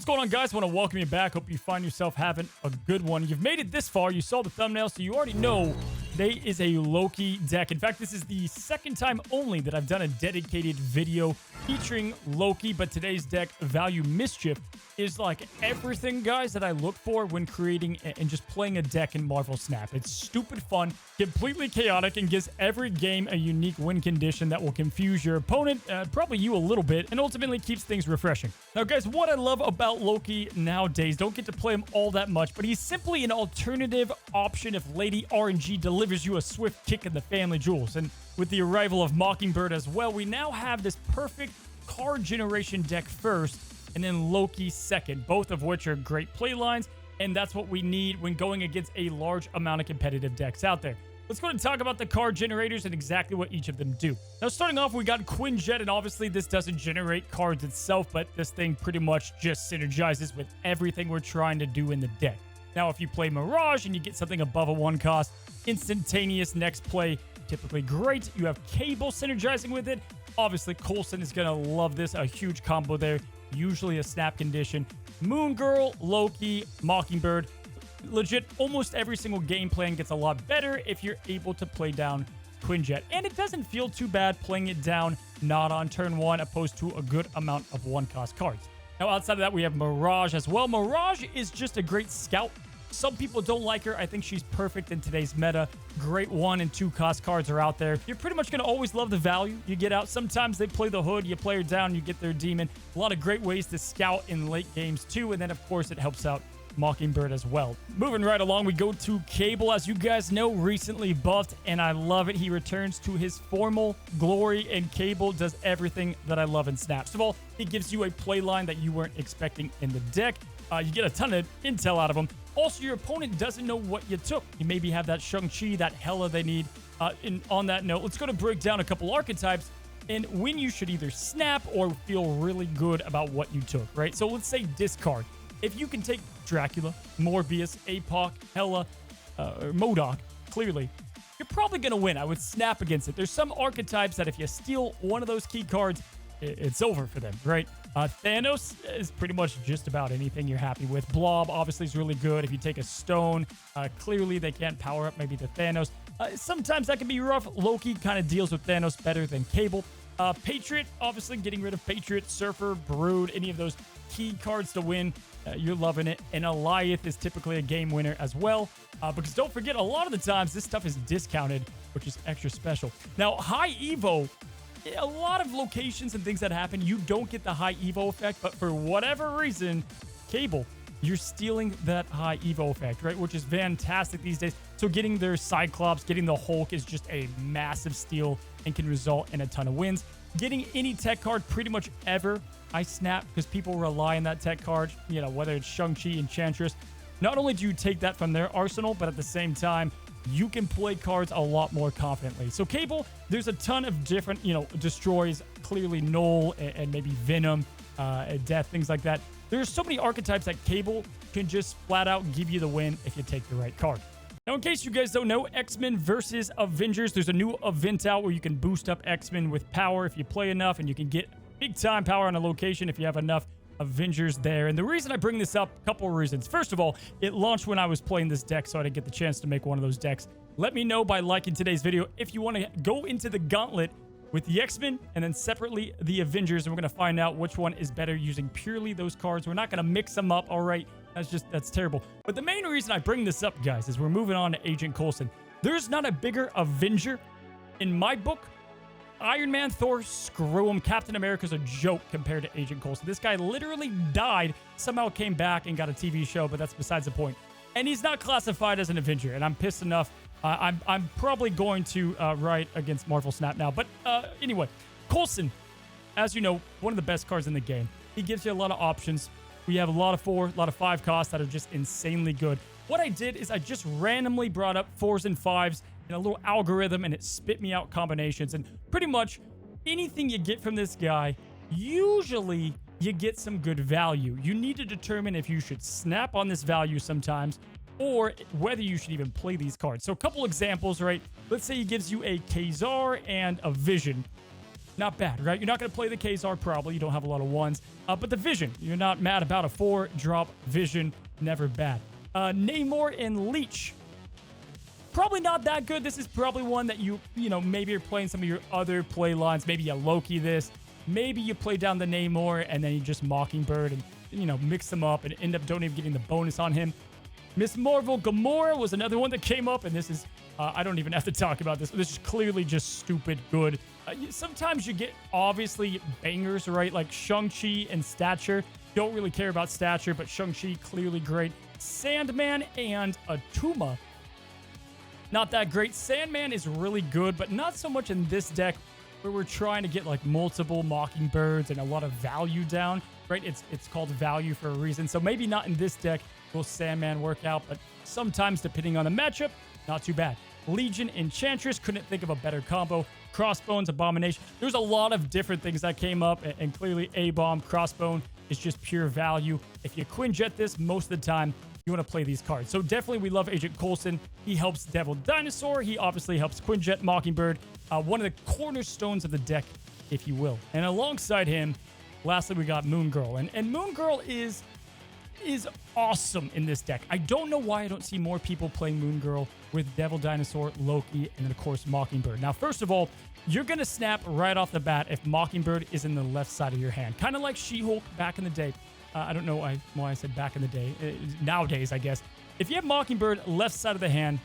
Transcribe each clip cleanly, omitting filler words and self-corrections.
going on, guys? I want to welcome you back. Hope you find yourself having a good one. You've made it this far. You saw the thumbnail, so you already know today is a Loki deck. In fact, this is the second time only that I've done a dedicated video featuring Loki, but today's deck, Value Mischief, is like everything, guys, that I look for when creating and just playing a deck in Marvel Snap. It's stupid fun, completely chaotic, and gives every game a unique win condition that will confuse your opponent, probably you a little bit, and ultimately keeps things refreshing. Now, guys, what I love about Loki nowadays, don't get to play him all that much, but he's simply an alternative option if Lady RNG delivers you a swift kick in the family jewels. And with the arrival of Mockingbird as well, we now have this perfect card generation deck first, and then Loki second, both of which are great play lines, and that's what we need when going against a large amount of competitive decks out there. Let's go ahead and talk about the card generators and exactly what each of them do. Now, starting off, we got Quinjet, and obviously this doesn't generate cards itself, but this thing pretty much just synergizes with everything we're trying to do in the deck. Now, if you play Mirage and you get something above a 1 cost, instantaneous next play, typically great. You have Cable synergizing with it. Obviously, Coulson is going to love this, a huge combo there. Usually a snap condition. Moon Girl, Loki, Mockingbird. Legit, almost every single game plan gets a lot better if you're able to play down Quinjet. And it doesn't feel too bad playing it down not on turn 1, opposed to a good amount of 1-cost cards. Now, outside of that, we have Mirage as well. Mirage is just a great scout. Some people don't like her. I think she's perfect in today's meta. Great 1 and 2 cost cards are out there. You're pretty much going to always love the value you get out. Sometimes they play the hood, you play her down, you get their demon. A lot of great ways to scout in late games too. And then, of course, it helps out Mockingbird as well. Moving right along, we go to Cable. As you guys know, recently buffed, and I love it. He returns to his formal glory, and Cable does everything that I love in Snap. First of all, he gives you a play line that you weren't expecting in the deck. You get a ton of intel out of him. Also, your opponent doesn't know what you took. You maybe have that Shang-Chi, that Hela they need. On that note, let's go to break down a couple archetypes and when you should either snap or feel really good about what you took, right? So let's say discard. If you can take Dracula, Morbius, APOC, Hela, or MODOK, clearly, you're probably going to win. I would snap against it. There's some archetypes that if you steal one of those key cards, it's over for them, right? Thanos is pretty much just about anything you're happy with. Blob obviously is really good. If you take a stone, clearly they can't power up maybe the Thanos. Sometimes that can be rough. Loki kind of deals with Thanos better than Cable. Patriot, obviously getting rid of Patriot, Surfer, Brood, any of those key cards to win. You're loving it. And Alioth is typically a game winner as well. Because don't forget, a lot of the times this stuff is discounted, which is extra special. Now, High Evo, a lot of locations and things that happen, you don't get the High Evo effect, but for whatever reason, Cable, you're stealing that High Evo effect, right? Which is fantastic these days. So getting their Cyclops, getting the Hulk is just a massive steal and can result in a ton of wins. Getting any tech card pretty much ever, I snap, because people rely on that tech card, you know, whether it's Shang-Chi, Enchantress. Not only do you take that from their arsenal, but at the same time, you can play cards a lot more confidently. So Cable, there's a ton of different, destroys, clearly Null and maybe Venom, Death, things like that. There's so many archetypes that Cable can just flat out give you the win if you take the right card. Now, in case you guys don't know, X-Men versus Avengers, there's a new event out where you can boost up X-Men with power if you play enough, and you can get big-time power on a location if you have enough Avengers there. And the reason I bring this up, a couple of reasons. First of all, it launched when I was playing this deck, so I didn't get the chance to make one of those decks. Let me know by liking today's video if you want to go into the gauntlet with the X-Men and then separately the Avengers, and we're going to find out which one is better using purely those cards. We're not going to mix them up, all right? That's terrible. But the main reason I bring this up, guys, is we're moving on to Agent Coulson. There's not a bigger Avenger in my book. Iron Man, Thor, screw him. Captain America's a joke compared to Agent Coulson. This guy literally died, somehow came back and got a TV show, but that's besides the point. And he's not classified as an Avenger, and I'm pissed enough. I'm probably going to write against Marvel Snap now. But anyway, Coulson, as you know, one of the best cards in the game. He gives you a lot of options. We have a lot of 4, a lot of 5 costs that are just insanely good. What I did is I just randomly brought up 4s and 5s in a little algorithm, and it spit me out combinations. And pretty much anything you get from this guy, usually you get some good value. You need to determine if you should snap on this value sometimes, or whether you should even play these cards. So a couple examples, right? Let's say he gives you a Kazar and a Vision. not bad, right? You're not going to play the Kazar probably. You don't have a lot of ones. But the Vision, you're not mad about a 4-drop Vision. Never bad. Namor and Leech. Probably not that good. This is probably one that you know, maybe you're playing some of your other play lines. Maybe you Loki this. Maybe you play down the Namor and then you just Mockingbird and, you know, mix them up and end up don't even getting the bonus on him. Miss Marvel Gamora was another one that came up, and this is, I don't even have to talk about this. This is clearly just stupid good. Sometimes you get, obviously, bangers, right? Like Shang-Chi and Stature. Don't really care about Stature, but Shang-Chi, clearly great. Sandman and Atuma. Not that great. Sandman is really good, but not so much in this deck where we're trying to get like multiple Mockingbirds and a lot of value down, right? It's called value for a reason. So maybe not in this deck will Sandman work out, but sometimes depending on the matchup, not too bad. Legion Enchantress, couldn't think of a better combo. Crossbones, Abomination. There's a lot of different things that came up, and clearly A-Bomb, Crossbone is just pure value. If you Quinjet this, most of the time, you want to play these cards. So definitely we love Agent Coulson. He helps Devil Dinosaur. He obviously helps Quinjet, Mockingbird. One of the cornerstones of the deck, if you will. And alongside him, lastly, we got Moon Girl. And Moon Girl is awesome in this deck. I don't know why I don't see more people playing Moon Girl with Devil Dinosaur, Loki, and then of course Mockingbird. Now, first of all, you're going to snap right off the bat if Mockingbird is in the left side of your hand. Kind of like She-Hulk back in the day. I don't know why I said back in the day. Nowadays, I guess. If you have Mockingbird left side of the hand,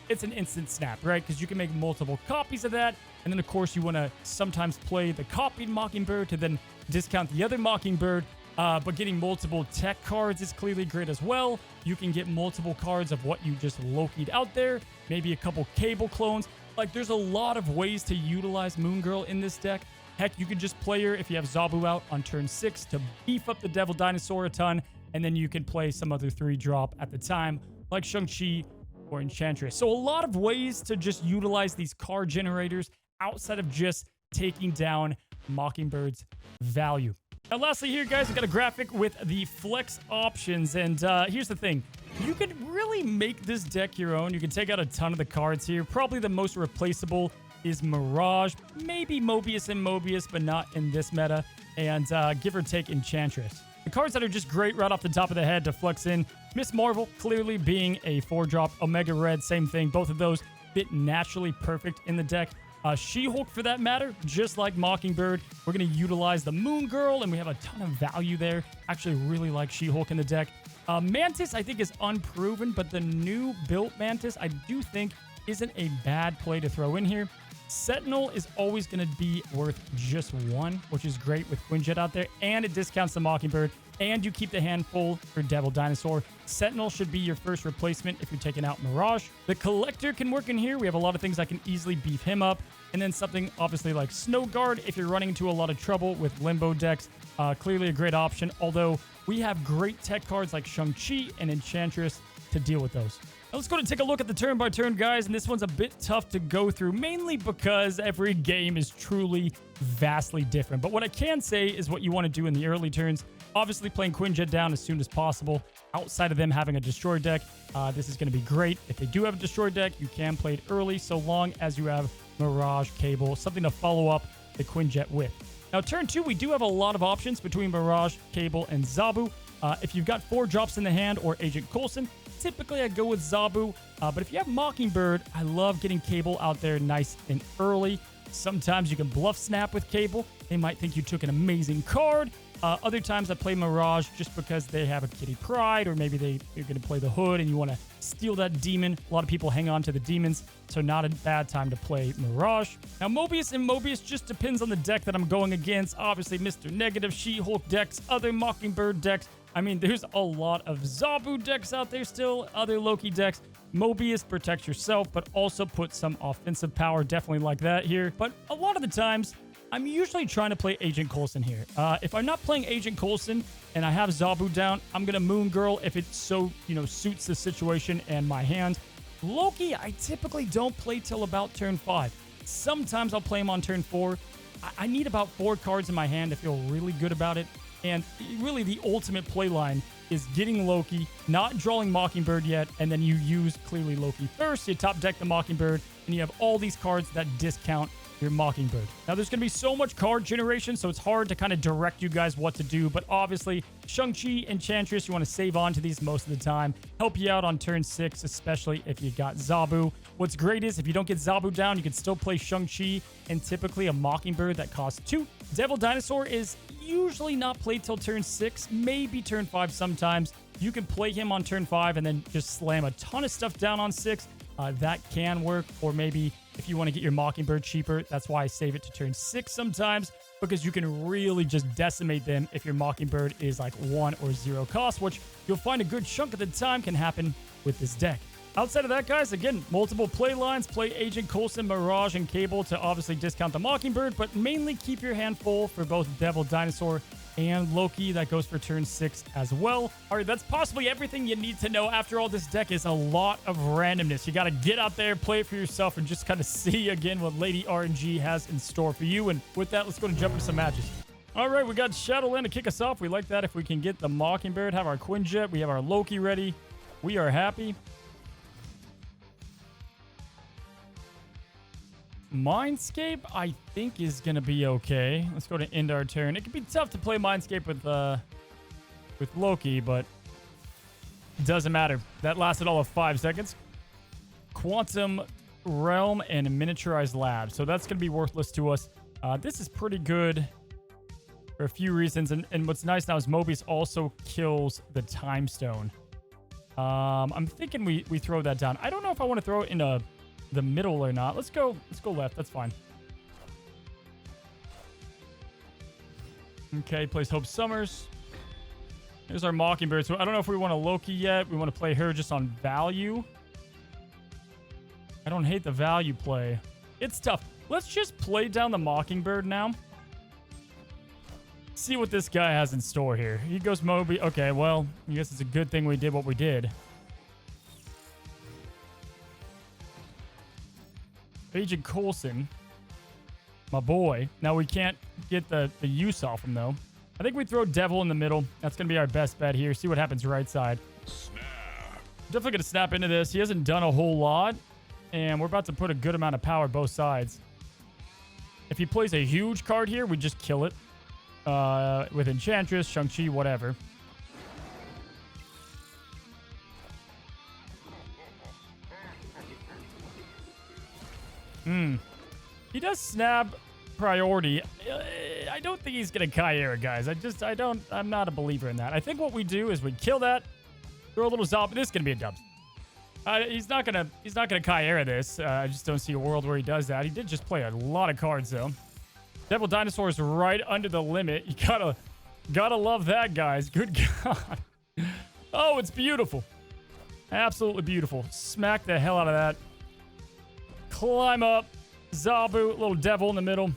it's an instant snap, right? Because you can make multiple copies of that. And then, of course, you want to sometimes play the copied Mockingbird to then discount the other Mockingbird. But getting multiple tech cards is clearly great as well. You can get multiple cards of what you just Loki'd out there. Maybe a couple Cable clones. Like, there's a lot of ways to utilize Moon Girl in this deck. Heck, you could just play her if you have Zabu out on turn 6 to beef up the Devil Dinosaur a ton. And then you can play some other 3-drop at the time, like Shang-Chi or Enchantress. So a lot of ways to just utilize these card generators outside of just taking down Mockingbird's value. Now, lastly here, guys, we got a graphic with the flex options. And here's the thing. You can really make this deck your own. You can take out a ton of the cards here. Probably the most replaceable is Mirage. Maybe Mobius and Mobius, but not in this meta. And give or take Enchantress. The cards that are just great right off the top of the head to flex in. Miss Marvel, clearly being a 4-drop. Omega Red, same thing. Both of those fit naturally perfect in the deck. She-Hulk, for that matter, just like Mockingbird, we're going to utilize the Moon Girl, and we have a ton of value there. Actually, really like She-Hulk in the deck. Mantis, I think, is unproven, but the new built Mantis, I do think, isn't a bad play to throw in here. Sentinel is always going to be worth just 1, which is great with Quinjet out there, and it discounts the Mockingbird, and you keep the hand full for Devil Dinosaur. Sentinel should be your first replacement if you're taking out Mirage. The Collector can work in here. We have a lot of things that can easily beef him up. And then something obviously like Snow Guard if you're running into a lot of trouble with Limbo decks. Clearly a great option, although we have great tech cards like Shang-Chi and Enchantress to deal with those. Now let's go and take a look at the turn-by-turn, guys, and this one's a bit tough to go through, mainly because every game is truly vastly different. But what I can say is what you want to do in the early turns. Obviously, playing Quinjet down as soon as possible. Outside of them having a Destroy deck, this is going to be great. If they do have a Destroy deck, you can play it early, so long as you have Mirage, Cable, something to follow up the Quinjet with. Now, turn 2, we do have a lot of options between Mirage, Cable, and Zabu. If you've got 4 drops in the hand or Agent Coulson, typically I go with Zabu. But if you have Mockingbird, I love getting Cable out there nice and early. Sometimes you can bluff snap with Cable. They might think you took an amazing card. Other times I play Mirage just because they have a Kitty Pryde, or maybe you're going to play the Hood and you want to steal that demon. A lot of people hang on to the demons, so not a bad time to play Mirage. Now, Mobius and Mobius just depends on the deck that I'm going against. Obviously, Mr. Negative, She-Hulk decks, other Mockingbird decks. I mean, there's a lot of Zabu decks out there still, other Loki decks. Mobius protects yourself, but also puts some offensive power. Definitely like that here. But a lot of the times, I'm usually trying to play Agent Coulson here. If I'm not playing Agent Coulson and I have Zabu down, I'm going to Moon Girl if it so, suits the situation and my hand. Loki, I typically don't play till about turn 5. Sometimes I'll play him on turn 4. I need about 4 cards in my hand to feel really good about it. And really the ultimate play line is getting Loki, not drawing Mockingbird yet, and then you use clearly Loki first. You top deck the Mockingbird, and you have all these cards that discount your Mockingbird. Now, there's going to be so much card generation, so it's hard to kind of direct you guys what to do, but obviously, Shang-Chi, Enchantress, you want to save on to these most of the time. Help you out on turn 6, especially if you got Zabu. What's great is if you don't get Zabu down, you can still play Shang-Chi and typically a Mockingbird that costs 2. Devil Dinosaur is usually not played till turn 6, maybe turn 5 sometimes. You can play him on turn 5 and then just slam a ton of stuff down on 6. That can work, or maybe if you want to get your Mockingbird cheaper, that's why I save it to turn 6 sometimes, because you can really just decimate them if your Mockingbird is like 1 or 0 cost, which you'll find a good chunk of the time can happen with this deck. Outside of that, guys, again, multiple play lines. Play Agent, Coulson, Mirage, and Cable to obviously discount the Mockingbird, but mainly keep your hand full for both Devil Dinosaur and Loki. That goes for turn 6 as well. All right, that's possibly everything you need to know. After all, this deck is a lot of randomness. You got to get out there, play it for yourself, and just kind of see again what Lady RNG has in store for you. And with that, let's go and jump into some matches. All right, we got Shadowland to kick us off. We like that if we can get the Mockingbird, have our Quinjet, we have our Loki ready. We are happy. Mindscape, I think, is going to be okay. Let's go to end our turn. It can be tough to play Mindscape with Loki, but it doesn't matter. That lasted all of 5 seconds. Quantum Realm and Miniaturized Lab. So that's going to be worthless to us. This is pretty good for a few reasons. And what's nice now is Mobius also kills the Time Stone. I'm thinking we throw that down. I don't know if I want to throw it in the middle or not. Let's go left. That's fine. Okay, plays Hope Summers. Here's our Mockingbird. So I don't know if we want a Loki yet. We want to play her just on value. I don't hate the value play. It's tough. Let's just play down the Mockingbird now. See what this guy has in store here. He goes Moby. Okay, well, I guess it's a good thing we did what we did. Agent Coulson, my boy. Now we can't get the use off him, though. I think we throw Devil in the middle. That's going to be our best bet here. See what happens right side. Snap. Definitely going to snap into this. He hasn't done a whole lot, and we're about to put a good amount of power both sides. If he plays a huge card here, we just kill it. With Enchantress, Shang-Chi, whatever. He does snap priority. I don't think he's going to Kyera, guys. I'm not a believer in that. I think what we do is we kill that, throw a little zombie. This is going to be a dub. He's not going to Kyera this. I just don't see a world where he does that. He did just play a lot of cards, though. Devil Dinosaur is right under the limit. You gotta love that, guys. Good God. Oh, it's beautiful. Absolutely beautiful. Smack the hell out of that. Climb up. Zabu, little devil in the middle.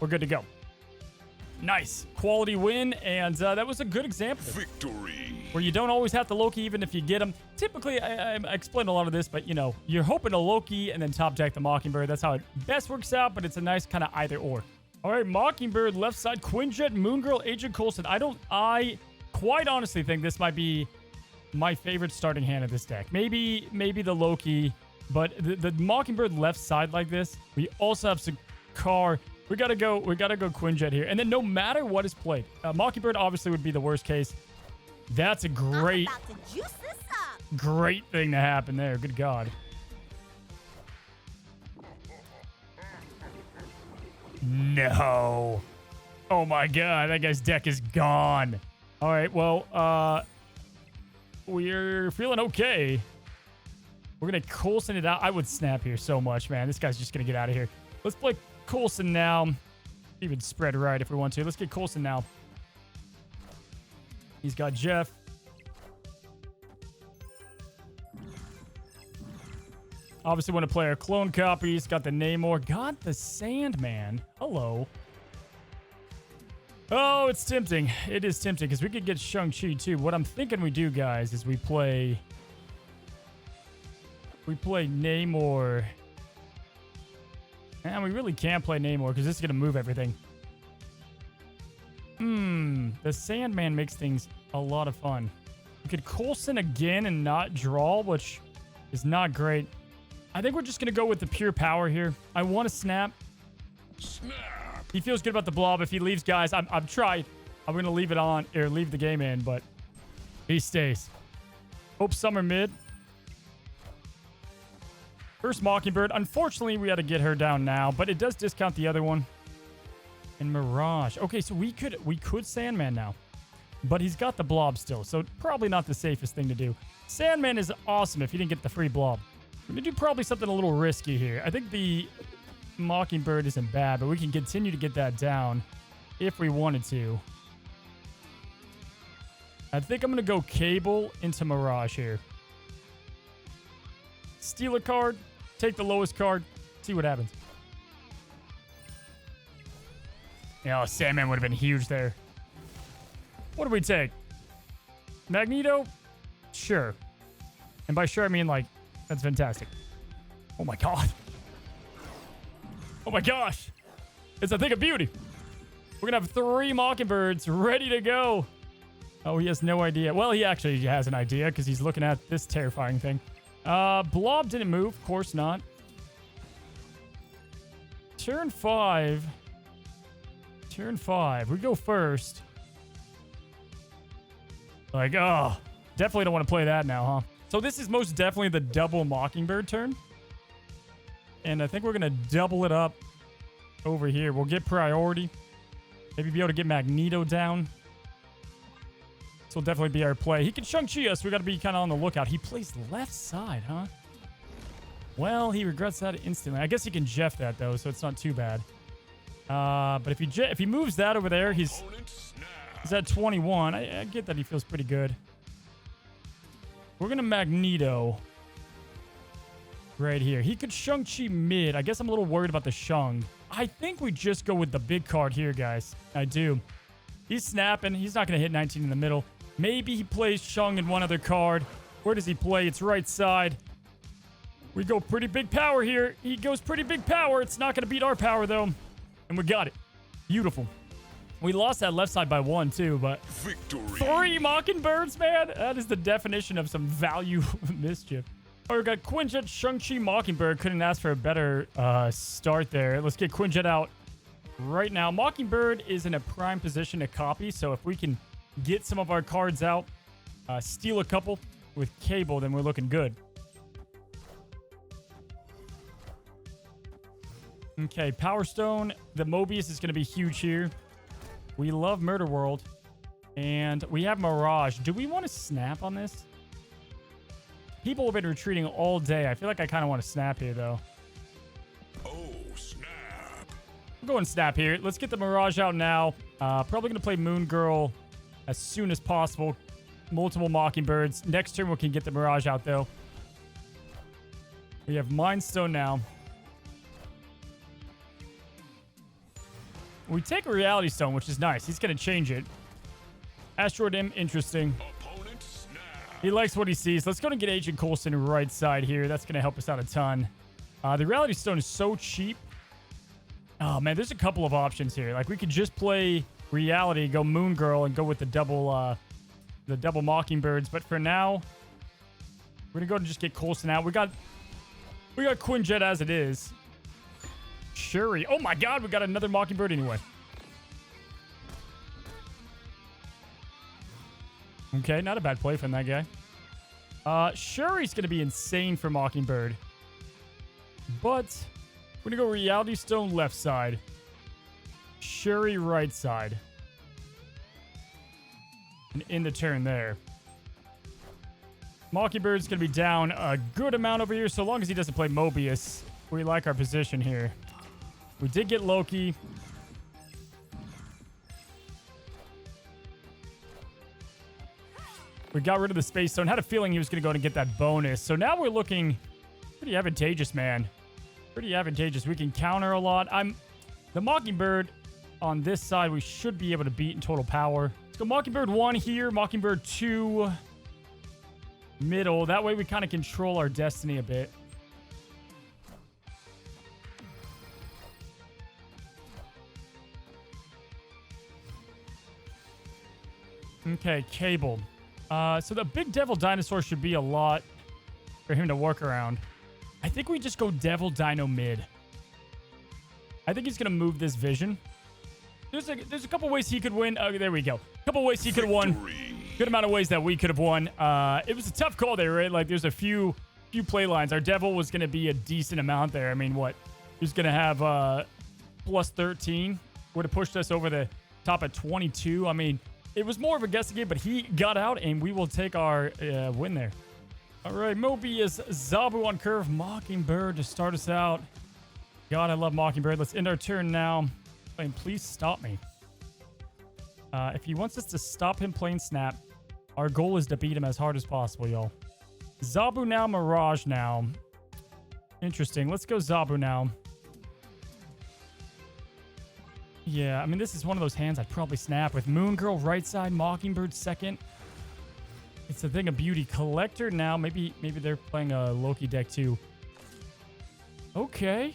We're good to go. Nice. Quality win, and that was a good example. Victory. Where you don't always have to Loki even if you get him. Typically, I explained a lot of this, but, you know, you're hoping to Loki and then top deck the Mockingbird. That's how it best works out, but it's a nice kind of either or. All right, Mockingbird, left side, Quinjet, Moongirl, Agent Coulson. I quite honestly think this might be my favorite starting hand of this deck. Maybe the Loki, but the Mockingbird left side like this. We also have Sakar. We gotta go Quinjet here. And then no matter what is played, Mockingbird obviously would be the worst case. That's a great thing to happen there. Good God. No. Oh my God, that guy's deck is gone. All right, well, we're feeling okay. We're gonna Coulson it out. I would snap here so much, man. This guy's just gonna get out of here. Let's play Coulson now. Even spread right if we want to. Let's get Coulson now. He's got Jeff. Obviously want to play our clone copies. Got the Namor. Got the Sandman. Hello. Oh, it's tempting. It is tempting because we could get Shang-Chi too. What I'm thinking we do, guys, is we play Namor. And we really can't play Namor because this is going to move everything. The Sandman makes things a lot of fun. We could Coulson again and not draw, which is not great. I think we're just going to go with the pure power here. I want to snap. Snap. He feels good about the blob. If he leaves, guys, I've tried. I'm going to leave it on, or leave the game in, but he stays. Hope summer mid. First Mockingbird. Unfortunately, we had to get her down now, but it does discount the other one. And Mirage. Okay, so we could Sandman now. But he's got the blob still, so probably not the safest thing to do. Sandman is awesome if you didn't get the free blob. We're going to do probably something a little risky here. I think the Mockingbird isn't bad, but we can continue to get that down if we wanted to. I think I'm going to go Cable into Mirage here. Steal a card, take the lowest card, see what happens. Yeah, Sandman would have been huge there. What do we take? Magneto? Sure. And by sure, I mean, like, that's fantastic. Oh my god. Oh my gosh. It's a thing of beauty. We're going to have 3 Mockingbirds ready to go. Oh, he has no idea. Well, he actually has an idea because he's looking at this terrifying thing. Blob didn't move. Of course not. Turn 5. Turn 5. We go first. Like, oh, definitely don't want to play that now, huh? So this is most definitely the double Mockingbird turn. And I think we're going to double it up over here. We'll get priority. Maybe be able to get Magneto down. This will definitely be our play. He can Shang-Chi us. We got to be kind of on the lookout. He plays left side, huh? Well, he regrets that instantly. I guess he can Jeff that, though, so it's not too bad. But if he moves that over there, he's at 21. I get that he feels pretty good. We're going to Magneto right here. He could Shang-Chi mid. I guess I'm a little worried about the Shang. I think we just go with the big card here, guys. I do. He's snapping. He's not going to hit 19 in the middle. Maybe he plays Shang in one other card. Where does he play? It's right side. We go pretty big power here. He goes pretty big power. It's not going to beat our power, though. And we got it. Beautiful. We lost that left side by 1, too, but... Victory. 3 Mockingbirds, man. That is the definition of some value mischief. Oh, we got Quinjet, Shang-Chi, Mockingbird. Couldn't ask for a better start there. Let's get Quinjet out right now. Mockingbird is in a prime position to copy, so if we can get some of our cards out, steal a couple with Cable, then we're looking good. Okay, Power Stone. The Mobius is going to be huge here. We love Murder World. And we have Mirage. Do we want to snap on this? People have been retreating all day. I feel like I kind of want to snap here, though. Oh, snap. I'm going snap here. Let's get the Mirage out now. Probably going to play Moon Girl as soon as possible. Multiple Mockingbirds. Next turn, we can get the Mirage out, though. We have Mind Stone now. We take a Reality Stone, which is nice. He's going to change it. Asteroid M, interesting. Opponent snap. He likes what he sees. Let's go and get Agent Coulson right side here. That's going to help us out a ton. The Reality Stone is so cheap. Oh, man, there's a couple of options here. Like, we could just play Reality, go Moon Girl, and go with the double Mockingbirds. But for now, we're going to go and just get Coulson out. We got Quinjet as it is. Shuri. Oh my god, we got another Mockingbird anyway. Okay, not a bad play from that guy. Shuri's going to be insane for Mockingbird. But we're going to go Reality Stone left side. Shuri right side. And in the turn there. Mockingbird's going to be down a good amount over here, so long as he doesn't play Mobius. We like our position here. We did get Loki. We got rid of the Space Stone. Had a feeling he was going to go and get that bonus. So now we're looking pretty advantageous, man. Pretty advantageous. We can counter a lot. The Mockingbird on this side, we should be able to beat in total power. Let's go Mockingbird 1 here. Mockingbird 2 middle. That way we kind of control our destiny a bit. Okay, Cable. So the big devil dinosaur should be a lot for him to work around. I think we just go Devil Dino mid. I think he's going to move this vision. There's a couple ways he could win. Oh, there we go. A couple ways he could have won. Good amount of ways that we could have won. It was a tough call there, right? Like, there's a few play lines. Our Devil was going to be a decent amount there. I mean, what? He was going to have plus 13. Would have pushed us over the top at 22. I mean, it was more of a guessing game, but he got out, and we will take our win there. All right, Mobius, Zabu on curve, Mockingbird to start us out. God, I love Mockingbird. Let's end our turn now. And please stop me. If he wants us to stop him playing Snap, our goal is to beat him as hard as possible, y'all. Zabu now, Mirage now. Interesting. Let's go Zabu now. Yeah, I mean, this is one of those hands I'd probably snap with Moon Girl right side, Mockingbird second. It's a thing of beauty. Collector now. Maybe they're playing a Loki deck too. Okay.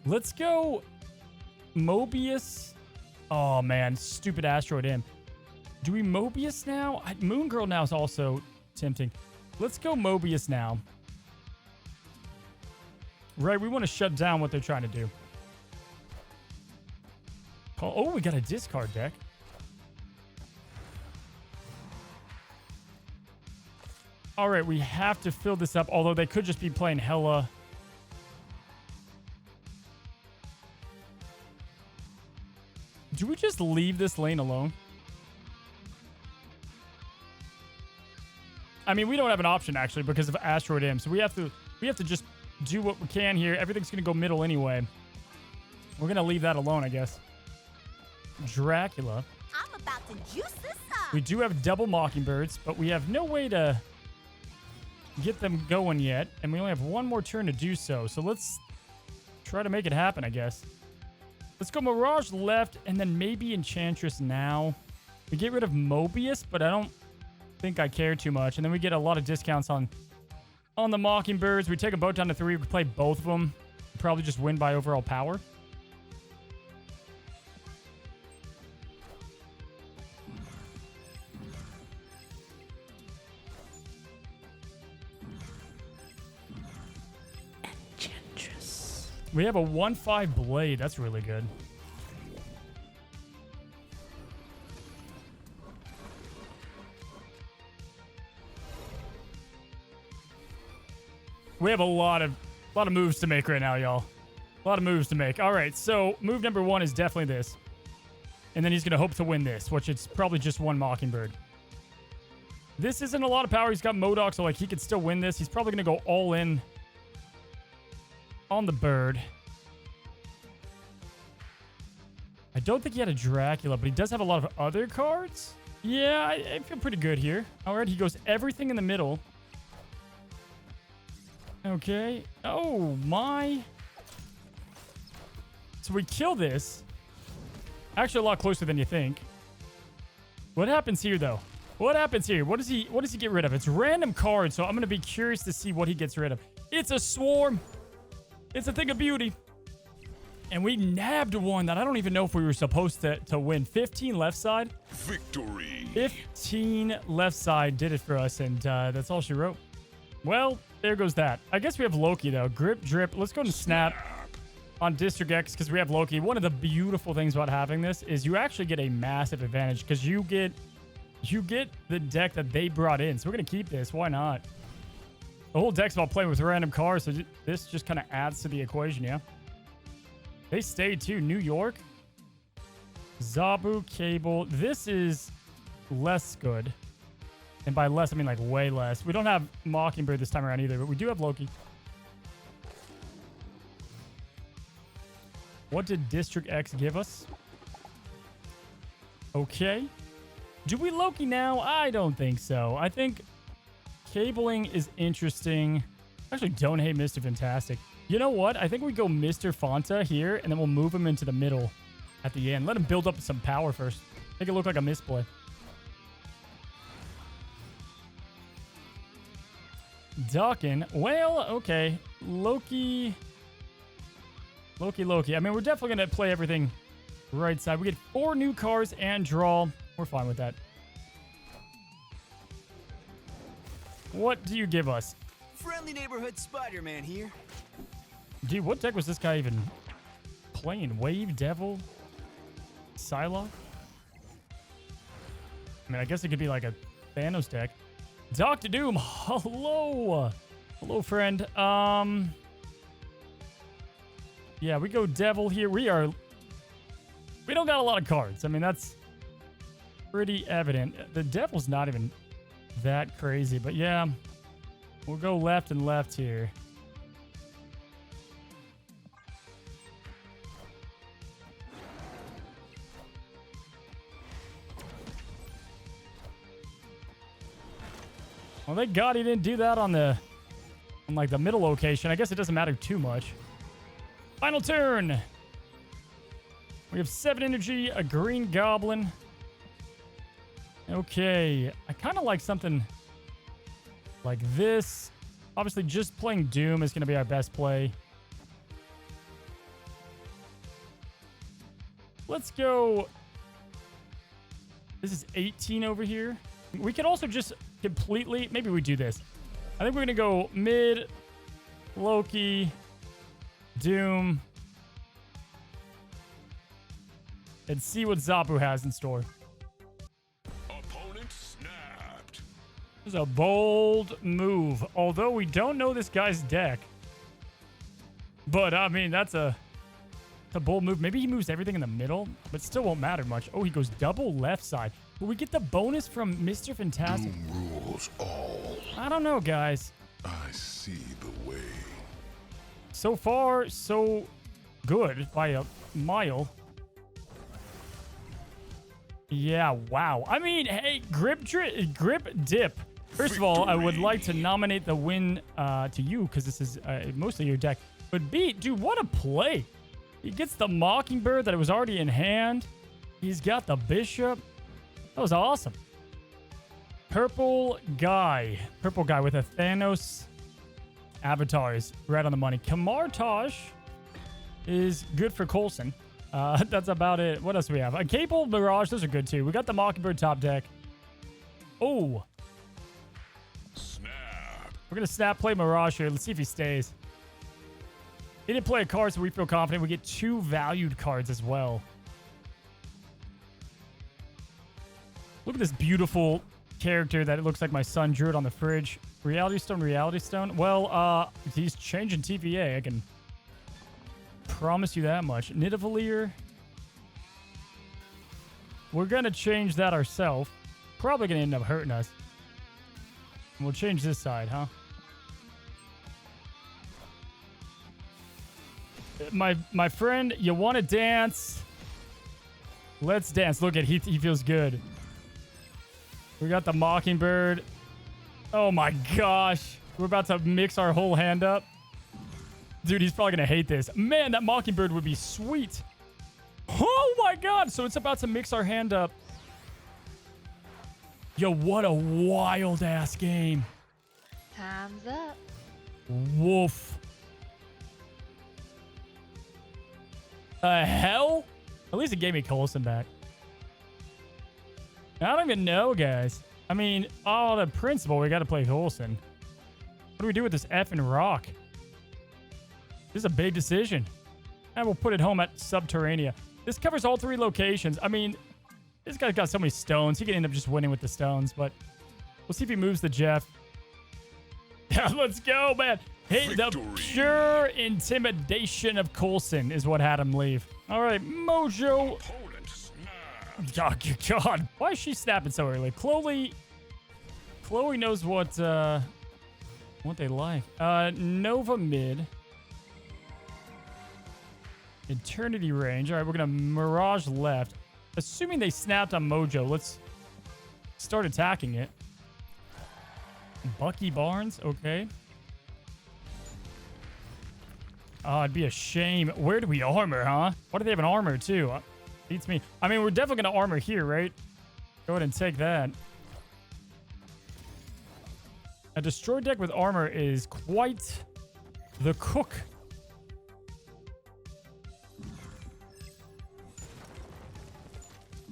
Let's go Mobius. Oh, man. Stupid Asteroid M. Do we Mobius now? Moon Girl now is also tempting. Let's go Mobius now. Right, we want to shut down what they're trying to do. Oh, we got a discard deck. All right, we have to fill this up, although they could just be playing hella. Do we just leave this lane alone? I mean, we don't have an option, actually, because of Asteroid M. So we have to just do what we can here. Everything's going to go middle anyway. We're going to leave that alone, I guess. Dracula. I'm about to juice this up. We do have double Mockingbirds, but we have no way to get them going yet. And we only have one more turn to do so. So let's try to make it happen, I guess. Let's go Mirage left and then maybe Enchantress now. We get rid of Mobius, but I don't think I care too much. And then we get a lot of discounts on the Mockingbirds. We take a boat down to 3. We play both of them. Probably just win by overall power. We have a 1/5 blade. That's really good. We have a lot of moves to make right now, y'all. A lot of moves to make. All right, so move number 1 is definitely this. And then he's going to hope to win this, which it's probably just one Mockingbird. This isn't a lot of power. He's got MODOK, so like he could still win this. He's probably going to go all in on the bird. I don't think he had a Dracula, but he does have a lot of other cards. Yeah, I feel pretty good here. All right, he goes everything in the middle. Okay. Oh, my. So we kill this. Actually, a lot closer than you think. What happens here, though? What happens here? What does he get rid of? It's random cards, so I'm going to be curious to see what he gets rid of. It's a swarm. It's a thing of beauty. And we nabbed one that I don't even know if we were supposed to win. 15 left side. Victory. 15 left side did it for us, and that's all she wrote. Well, there goes that. I guess we have Loki, though. Grip, drip. Let's go and snap on District X because we have Loki. One of the beautiful things about having this is you actually get a massive advantage because you get the deck that they brought in. So we're going to keep this. Why not? The whole deck's about playing with random cards, so this just kind of adds to the equation, yeah? They stayed, too. New York. Zabu, Cable. This is less good. And by less, I mean, like, way less. We don't have Mockingbird this time around either, but we do have Loki. What did District X give us? Okay. Do we Loki now? I don't think so. I think cabling is interesting. Actually, don't hate Mr. Fantastic. You know what? I think we go Mr. Fonta here, and then we'll move him into the middle at the end. Let him build up some power first. Make it look like a misplay. Dawkin. Well, okay. Loki. I mean, we're definitely going to play everything right side. We get 4 new cards and draw. We're fine with that. What do you give us? Friendly neighborhood Spider-Man here. Dude, what deck was this guy even playing? Wave, Devil, Psylocke? I mean, I guess it could be like a Thanos deck. Dr. Doom, hello. Hello, friend. Yeah, we go Devil here. We don't got a lot of cards. I mean, that's pretty evident. The Devil's not even that crazy, but yeah, we'll go left and left here. Well, thank God he didn't do that on like the middle location. I guess it doesn't matter too much. Final turn. We have 7 energy, a green goblin. Okay, I kind of like something like this. Obviously, just playing Doom is going to be our best play. Let's go. This is 18 over here. We could also just completely, maybe we do this. I think we're going to go mid, Loki, Doom, and see what Zabu has in store. Opponent snapped. This is a bold move. Although we don't know this guy's deck. But, I mean, that's a bold move. Maybe he moves everything in the middle, but still won't matter much. Oh, he goes double left side. Will we get the bonus from Mr. Fantastic? Doom rules all. I don't know, guys. I see the way. So far, so good by a mile. Yeah, wow. I mean, hey, grip dip. First of all, I would like to nominate the win to you because this is mostly your deck. But B, dude, what a play. He gets the Mockingbird that was already in hand. He's got the Bishop. That was awesome. Purple guy with a Thanos avatar is right on the money. Kamartaj is good for Coulson. That's about it. What else do we have? A Cable, Mirage. Those are good too. We got the Mockingbird top deck. Oh. Snap. We're going to snap play Mirage here. Let's see if he stays. He didn't play a card, so we feel confident. We get 2 valued cards as well. Look at this beautiful character that it looks like my son drew it on the fridge. Reality Stone. Well, he's changing TVA. I can promise you that much. Nidavellir. We're going to change that ourselves. Probably going to end up hurting us. We'll change this side, huh? My friend, you want to dance? Let's dance. Look at he feels good. We got the Mockingbird. Oh my gosh. We're about to mix our whole hand up. Dude, he's probably going to hate this. Man, that Mockingbird would be sweet. Oh my god. So it's about to mix our hand up. Yo, what a wild ass game. Time's up. Woof. Hell? At least it gave me Coulson back. I don't even know, guys. I mean, on the principle, we got to play Coulson. What do we do with this effing rock? This is a big decision. And we'll put it home at Subterranea. This covers all 3 locations. I mean, this guy's got so many stones. He could end up just winning with the stones, but we'll see if he moves the Jeff. Let's go, man. Hey, the pure intimidation of Coulson is what had him leave. All right, Mojo. Opponent snapped. Oh, God. Why is she snapping so early? Chloe knows what they like. Nova mid. Eternity range. All right, we're going to Mirage left. Assuming they snapped on Mojo, let's start attacking it. Bucky Barnes, okay. Oh, it'd be a shame. Where do we armor, huh? Why do they have an armor, too? Beats me. I mean, we're definitely going to armor here, right? Go ahead and take that. A destroyed deck with armor is quite the cook.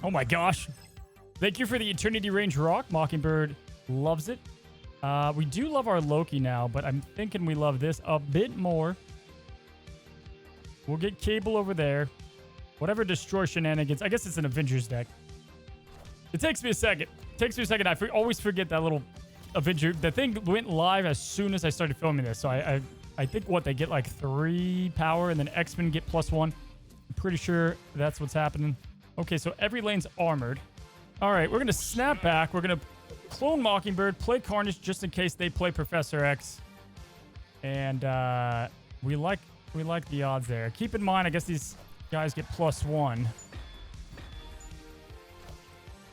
Oh my gosh. Thank you for the Eternity Range Rock. Mockingbird loves it. We do love our Loki now, but I'm thinking we love this a bit more. We'll get Cable over there. Whatever destroy shenanigans. I guess it's an Avengers deck. It takes me a second. I always forget that little Avenger. The thing went live as soon as I started filming this. So I think what they get like 3 power and then X-Men get +1. I'm pretty sure that's what's happening. Okay, so every lane's armored. All right, we're going to snap back. We're going to clone Mockingbird, play Carnage just in case they play Professor X. And we like the odds there. Keep in mind, I guess these guys get +1.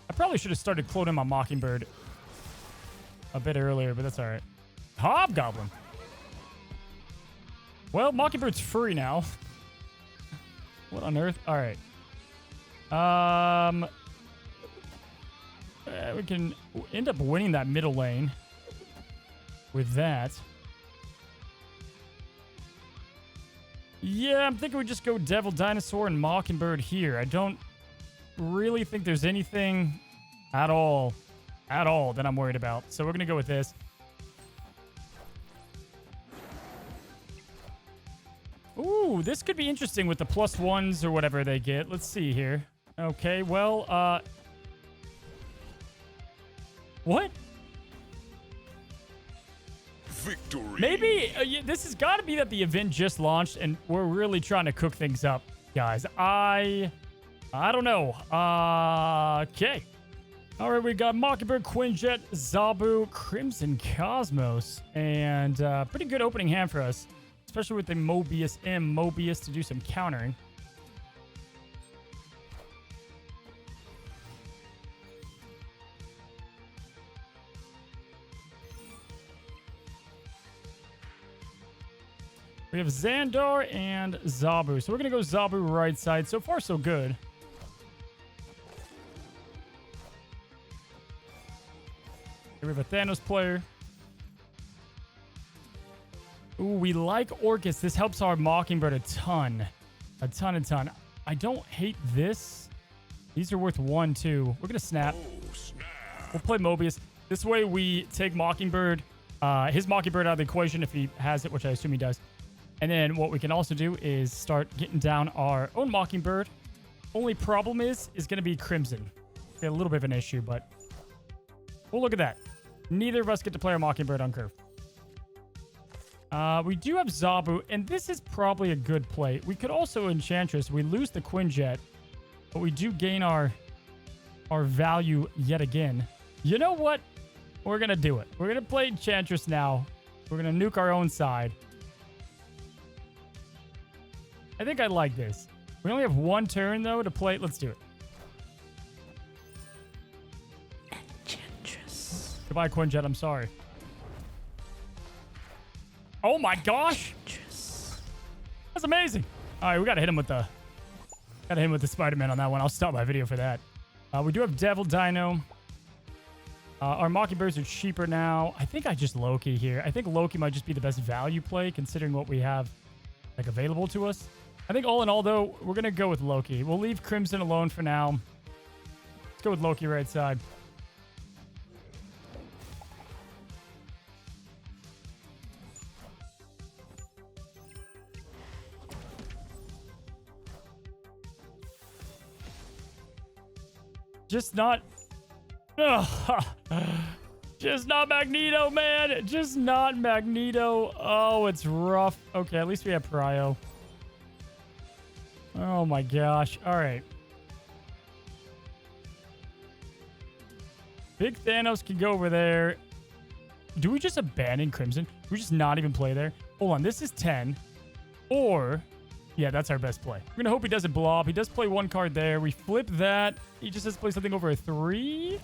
I probably should have started cloning my Mockingbird a bit earlier, but that's all right. Hobgoblin. Well, Mockingbird's free now. What on earth? All right. We can end up winning that middle lane with that. Yeah, I'm thinking we just go Devil Dinosaur and Mockingbird here. I don't really think there's anything at all that I'm worried about. So we're going to go with this. Ooh, this could be interesting with the +1s or whatever they get. Let's see here. Okay, well, what? Victory. Maybe this has got to be that the event just launched and we're really trying to cook things up, guys. I don't know. Okay. All right, we got Mockingbird, Quinjet, Zabu, Crimson Cosmos, and pretty good opening hand for us, especially with the Mobius to do some countering. We have Xandar and Zabu. So we're going to go Zabu right side. So far, so good. Here we have a Thanos player. Ooh, we like Orcus. This helps our Mockingbird a ton. A ton. I don't hate this. These are worth 1, too. We're going to snap. Oh, snap. We'll play Mobius. This way we take Mockingbird, his Mockingbird out of the equation if he has it, which I assume he does. And then what we can also do is start getting down our own Mockingbird. Only problem is going to be Crimson. Got a little bit of an issue, but we'll look at that. Neither of us get to play our Mockingbird on curve. We do have Zabu, and this is probably a good play. We could also Enchantress. We lose the Quinjet, but we do gain our value yet again. You know what? We're going to do it. We're going to play Enchantress now. We're going to nuke our own side. I think I like this. We only have 1 turn, though, to play. Let's do it. Enchantress. Goodbye, Quinjet. I'm sorry. Oh, my gosh. Enchantress. That's amazing. All right, we got to hit him with the... Spider-Man on that one. I'll stop my video for that. We do have Devil Dino. Our Mockingbirds are cheaper now. I think I just Loki here. I think Loki might just be the best value play, considering what we have available to us. I think all in all, though, we're going to go with Loki. We'll leave Crimson alone for now. Let's go with Loki right side. Just not... Just not Magneto, man. Just not Magneto. Oh, it's rough. Okay, at least we have Prio. Oh my gosh. All right. Big Thanos can go over there. Do we just abandon Crimson? Do we just not even play there? Hold on. This is 10. Or... yeah, that's our best play. We're going to hope he doesn't blob. He does play 1 card there. We flip that. He just has to play something over a 3.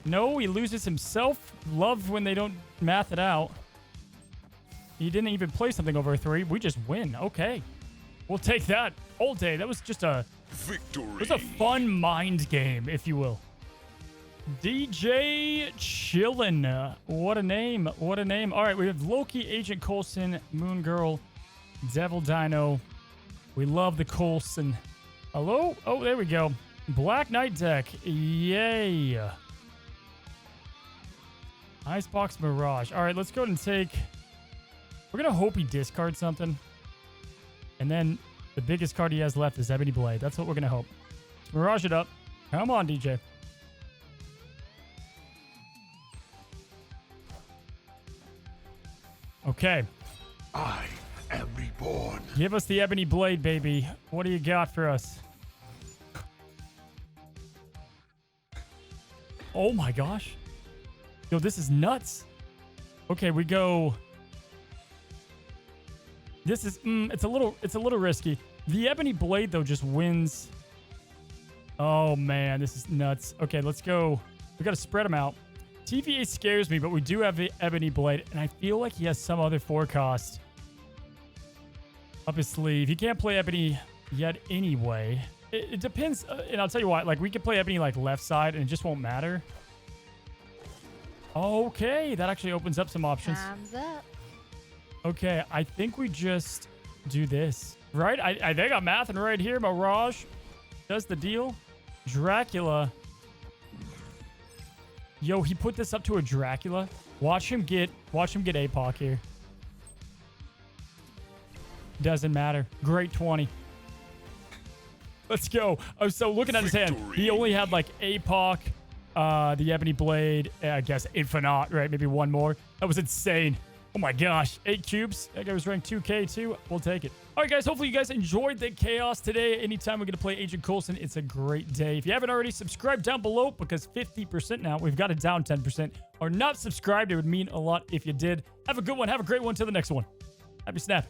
No, he loses himself. Love when they don't math it out. He didn't even play something over a 3. We just win. Okay. We'll take that all day. That was just a... Victory. it was a fun mind game, if you will. DJ Chillin'. What a name. What a name. All right, we have Loki, Agent Coulson, Moon Girl, Devil Dino. We love the Coulson. Hello? Oh, there we go. Black Knight deck. Yay. Icebox Mirage. All right, let's go ahead and take... We're going to hope he discards something. And then the biggest card he has left is Ebony Blade. That's what we're going to hope. Let's Mirage it up. Come on, DJ. Okay. I am reborn. Give us the Ebony Blade, baby. What do you got for us? Oh my gosh. Yo, this is nuts. Okay, we go... This is... it's a little risky. The Ebony Blade, though, just wins. Oh, man. This is nuts. Okay, let's go. We got to spread them out. TVA scares me, but we do have the Ebony Blade, and I feel like he has some other forecast up his sleeve. He can't play Ebony yet anyway. It depends, and I'll tell you what, like, we could play Ebony, like, left side, and it just won't matter. Okay, that actually opens up some options. Time's up. Okay, I think we just do this, right? I think I'm mathing right here. Mirage does the deal. Dracula. Yo, he put this up to a Dracula. Watch him get APOC here. Doesn't matter. Great 20. Let's go. Oh, so looking at his hand, he only had like APOC, the Ebony Blade, I guess Infinite, right? Maybe one more. That was insane. Oh my gosh. 8 cubes. That guy was ranked 2K too. We'll take it. All right, guys. Hopefully you guys enjoyed the chaos today. Anytime we're going to play Agent Coulson, it's a great day. If you haven't already, subscribe down below because 50% now, we've got it down 10%, are not subscribed. It would mean a lot if you did. Have a good one. Have a great one. Till the next one. Happy snapping.